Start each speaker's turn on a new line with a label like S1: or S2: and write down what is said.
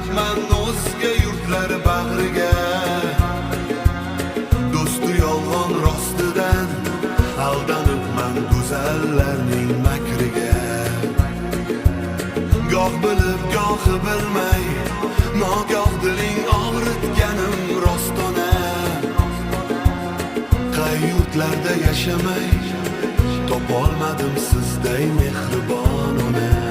S1: o'tman o'zga yurtlar bag'riga. Do'sti yolg'on rostidan aldanibman go'zallarning makriga. Goh bilib gohi bilmay nogoh diling og'ritganim rostona. Qay yurtlarda yashamay topolmadim sizday mehribon ona.